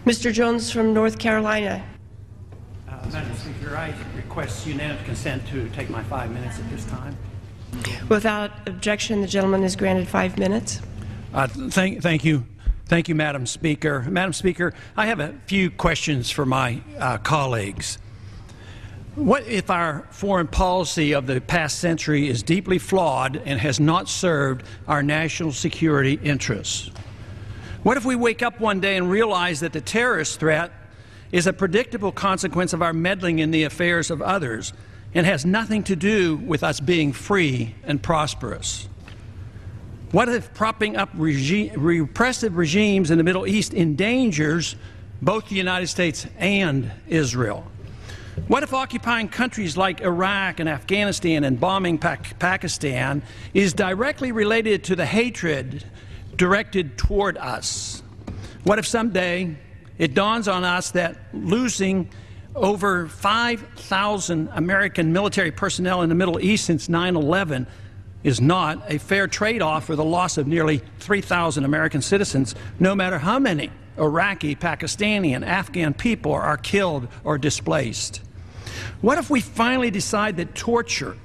Mr. Jones from North Carolina. Madam Speaker, I request unanimous consent to take my 5 minutes at this time. Without objection, the gentleman is granted 5 minutes. Thank you, Madam Speaker. Madam Speaker, I have a few questions for my colleagues. What if our foreign policy of the past century is deeply flawed and has not served our national security interests? What if we wake up one day and realize that the terrorist threat is a predictable consequence of our meddling in the affairs of others and has nothing to do with us being free and prosperous? What if propping up repressive regimes in the Middle East endangers both the United States and Israel? What if occupying countries like Iraq and Afghanistan and bombing Pakistan is directly related to the hatred directed toward us? What if someday it dawns on us that losing over 5,000 American military personnel in the Middle East since 9/11 is not a fair trade-off for the loss of nearly 3,000 American citizens, no matter how many Iraqi, Pakistani, and Afghan people are killed or displaced? What if we finally decide that torture,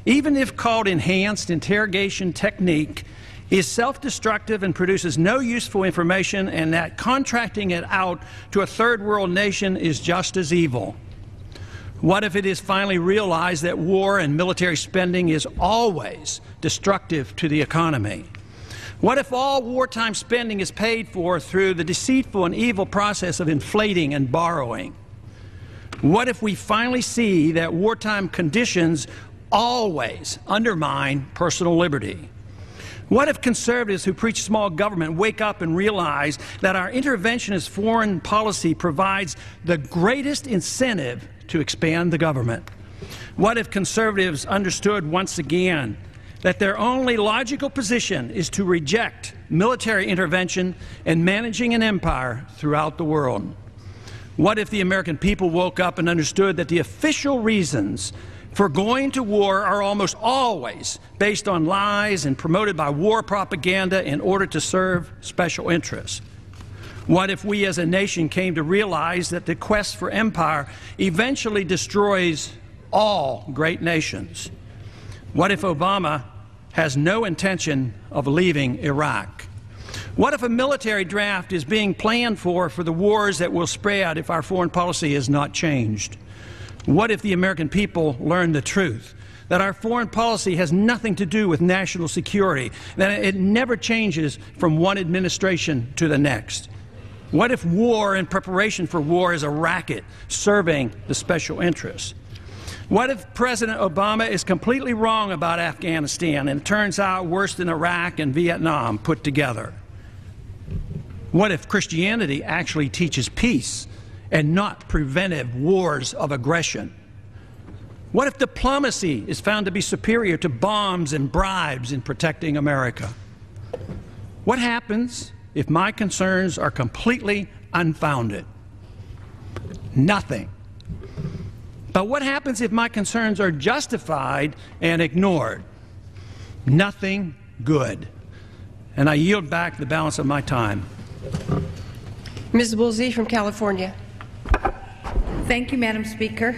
even if called enhanced interrogation technique, is self-destructive and produces no useful information, and that contracting it out to a third world nation is just as evil? What if it is finally realized that war and military spending is always destructive to the economy? What if all wartime spending is paid for through the deceitful and evil process of inflating and borrowing? What if we finally see that wartime conditions always undermine personal liberty? What if conservatives who preach small government wake up and realize that our interventionist foreign policy provides the greatest incentive to expand the government? What if conservatives understood once again that their only logical position is to reject military intervention and managing an empire throughout the world? What if the American people woke up and understood that the official reasons for going to war are almost always based on lies and promoted by war propaganda in order to serve special interests? What if we as a nation came to realize that the quest for empire eventually destroys all great nations? What if Obama has no intention of leaving Iraq? What if a military draft is being planned for the wars that will spread if our foreign policy is not changed? What if the American people learn the truth, that our foreign policy has nothing to do with national security, that it never changes from one administration to the next? What if war and preparation for war is a racket serving the special interests? What if President Obama is completely wrong about Afghanistan and it turns out worse than Iraq and Vietnam put together? What if Christianity actually teaches peace and not preventive wars of aggression? What if diplomacy is found to be superior to bombs and bribes in protecting America? What happens if my concerns are completely unfounded? Nothing. But what happens if my concerns are justified and ignored? Nothing good. And I yield back the balance of my time. Ms. Woolsey from California. Thank you, Madam Speaker.